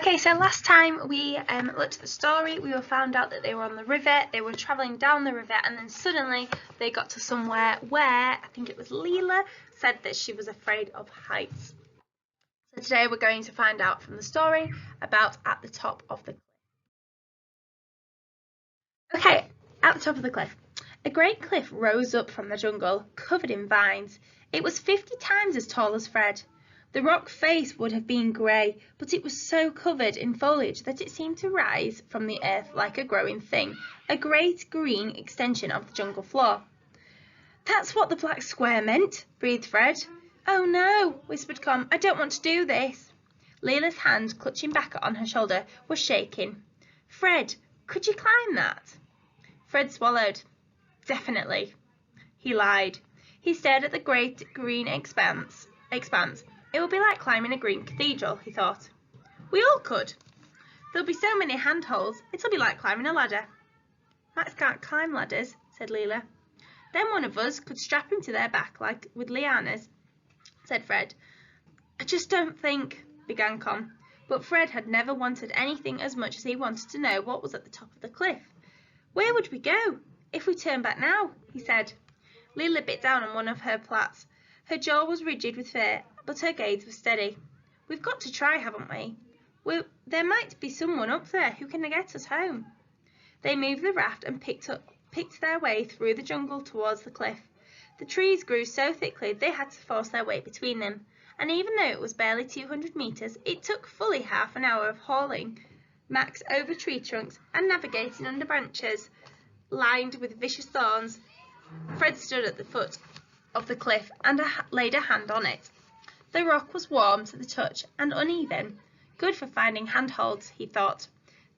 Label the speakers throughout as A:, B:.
A: Okay, so last time we looked at the story, we found out that they were on the river, they were travelling down the river, and then suddenly they got to somewhere where, I think it was Leela, said that she was afraid of heights. So today we're going to find out from the story about at the top of the cliff. Okay, at the top of the cliff. A great cliff rose up from the jungle, covered in vines. It was 50 times as tall as Fred. The rock face would have been grey, but it was so covered in foliage that it seemed to rise from the earth like a growing thing, a great green extension of the jungle floor. "That's what the black square meant," breathed Fred. "Oh no," whispered Con, "I don't want to do this." Leela's hand, clutching back on her shoulder, was shaking. "Fred, could you climb that?" Fred swallowed. "Definitely." He lied. He stared at the great green expanse. It will be like climbing a green cathedral, he thought. We all could. There'll be so many handholds, it'll be like climbing a ladder. Max can't climb ladders, said Leela. Then one of us could strap him to their back like with lianas, said Fred. I just don't think, began Con. But Fred had never wanted anything as much as he wanted to know what was at the top of the cliff. Where would we go if we turn back now? He said. Leela bit down on one of her plaits. Her jaw was rigid with fear, but her gaze was steady. We've got to try, haven't we? There might be someone up there who can get us home. They moved the raft and picked their way through the jungle towards the cliff. The trees grew so thickly they had to force their way between them, and even though it was barely 200 metres, it took fully half an hour of hauling Max over tree trunks and navigating under branches lined with vicious thorns. Fred stood at the foot of the cliff and laid a hand on it. The rock was warm to the touch and uneven, good for finding handholds, he thought.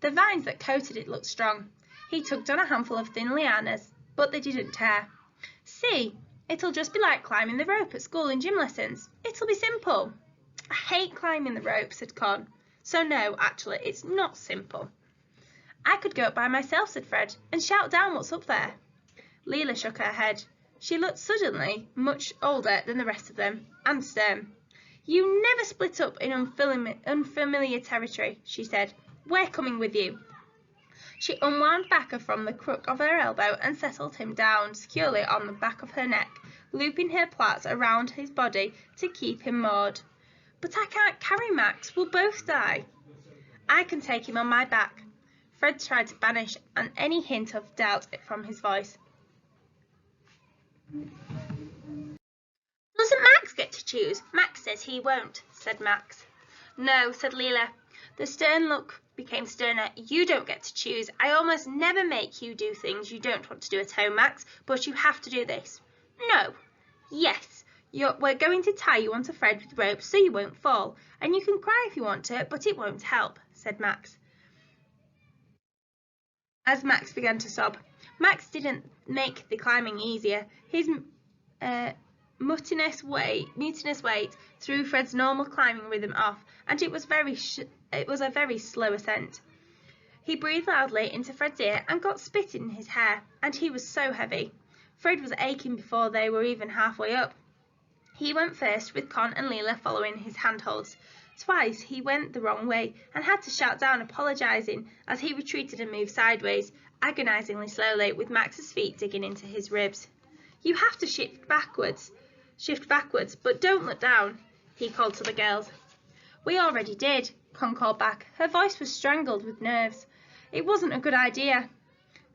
A: The vines that coated it looked strong. He tugged on a handful of thin lianas, but they didn't tear. See, it'll just be like climbing the rope at school in gym lessons. It'll be simple. I hate climbing the rope, said Con. So no, actually, it's not simple. I could go up by myself, said Fred, and shout down what's up there. Leela shook her head. She looked suddenly much older than the rest of them, and stern. You never split up in unfamiliar territory, she said. We're coming with you. She unwound Backer from the crook of her elbow and settled him down securely on the back of her neck, looping her plaits around his body to keep him moored. But I can't carry Max. We'll both die. I can take him on my back. Fred tried to banish any hint of doubt from his voice. Doesn't Max get to choose? Max says he won't, said Max. No, said Leela. The stern look became sterner. You don't get to choose. I almost never make you do things you don't want to do at home, Max, but you have to do this. No. Yes. We're going to tie you onto Fred with ropes so you won't fall, and you can cry if you want to, but it won't help, said Max. As Max began to sob. Max didn't make the climbing easier. His mutinous weight threw Fred's normal climbing rhythm off, and it was a very slow ascent. He breathed loudly into Fred's ear and got spit in his hair, and he was so heavy. Fred was aching before they were even halfway up. He went first, with Con and Leela following his handholds. Twice he went the wrong way and had to shout down, apologising as he retreated and moved sideways, agonisingly slowly, with Max's feet digging into his ribs. You have to shift backwards, but don't look down, he called to the girls. We already did, Con called back. Her voice was strangled with nerves. It wasn't a good idea.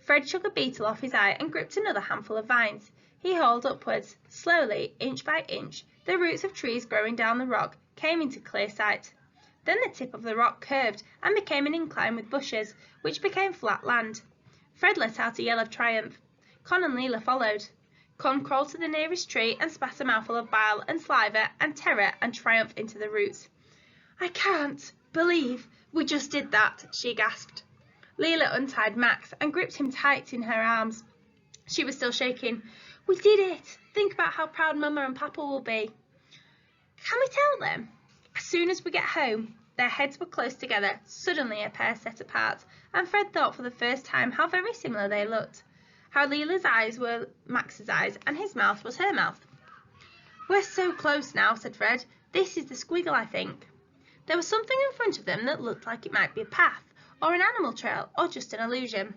A: Fred shook a beetle off his eye and gripped another handful of vines. He hauled upwards. Slowly, inch by inch, the roots of trees growing down the rock came into clear sight. Then the tip of the rock curved and became an incline with bushes, which became flat land. Fred let out a yell of triumph. Con and Leela followed. Con crawled to the nearest tree and spat a mouthful of bile and saliva and terror and triumph into the roots. I can't believe we just did that, she gasped. Leela untied Max and gripped him tight in her arms. She was still shaking. We did it! Think about how proud Mama and Papa will be. Can we tell them? As soon as we get home. Their heads were close together, suddenly a pair set apart, and Fred thought for the first time how very similar they looked. How Leela's eyes were Max's eyes, and his mouth was her mouth. We're so close now, said Fred. This is the squiggle, I think. There was something in front of them that looked like it might be a path, or an animal trail, or just an illusion.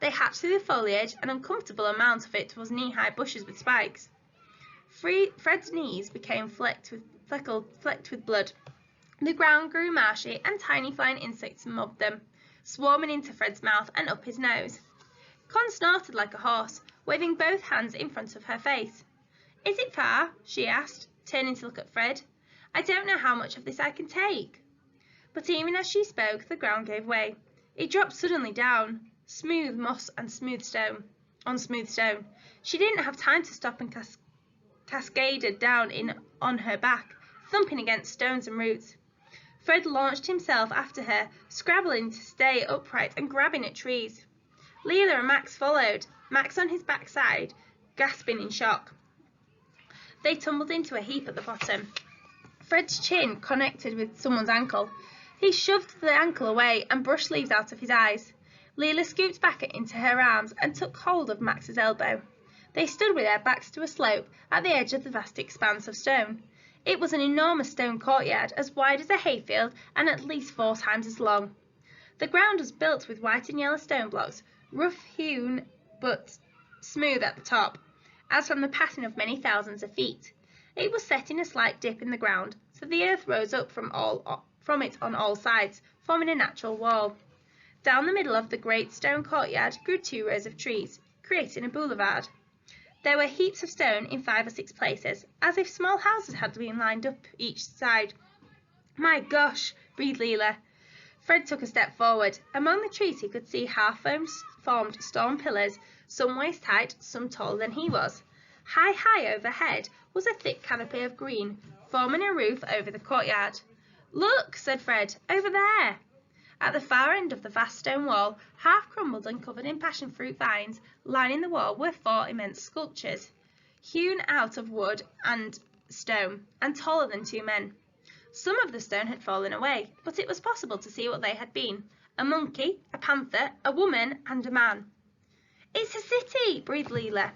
A: They hatched through the foliage, an uncomfortable amount of it was knee-high bushes with spikes. Fred's knees became flecked with blood. The ground grew marshy, and tiny flying insects mobbed them, swarming into Fred's mouth and up his nose. Con snorted like a horse, waving both hands in front of her face. "Is it far?" she asked, turning to look at Fred. "I don't know how much of this I can take." But even as she spoke, the ground gave way. It dropped suddenly down, smooth moss and smooth stone. She didn't have time to stop and cascaded down on her back, thumping against stones and roots. Fred launched himself after her, scrabbling to stay upright and grabbing at trees. Leela and Max followed, Max on his backside, gasping in shock. They tumbled into a heap at the bottom. Fred's chin connected with someone's ankle. He shoved the ankle away and brushed leaves out of his eyes. Leela scooped back into her arms and took hold of Max's elbow. They stood with their backs to a slope at the edge of the vast expanse of stone. It was an enormous stone courtyard, as wide as a hayfield and at least 4 times as long. The ground was built with white and yellow stone blocks, rough-hewn but smooth at the top, as from the passing of many thousands of feet. It was set in a slight dip in the ground, so the earth rose up from it on all sides, forming a natural wall. Down the middle of the great stone courtyard grew 2 rows of trees, creating a boulevard. There were heaps of stone in 5 or 6 places, as if small houses had been lined up each side. "My gosh," breathed Leela. Fred took a step forward. Among the trees he could see half-formed stone pillars, some waist-height, some taller than he was. High overhead was a thick canopy of green, forming a roof over the courtyard. "Look," said Fred, "over there." At the far end of the vast stone wall, half crumbled and covered in passion fruit vines, lining the wall were 4 immense sculptures, hewn out of wood and stone, and taller than 2 men. Some of the stone had fallen away, but it was possible to see what they had been: a monkey, a panther, a woman, and a man. "It's a city," breathed Leela.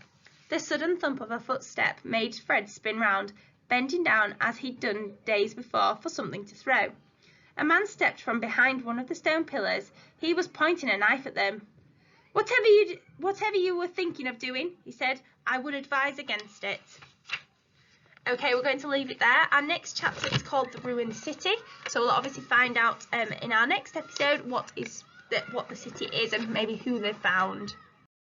A: The sudden thump of a footstep made Fred spin round, bending down as he'd done days before for something to throw. A man stepped from behind one of the stone pillars. He was pointing a knife at them. Whatever you were thinking of doing," he said, "I would advise against it." Okay, we're going to leave it there. Our next chapter is called The Ruined City, so we'll obviously find out in our next episode what the city is and maybe who they found.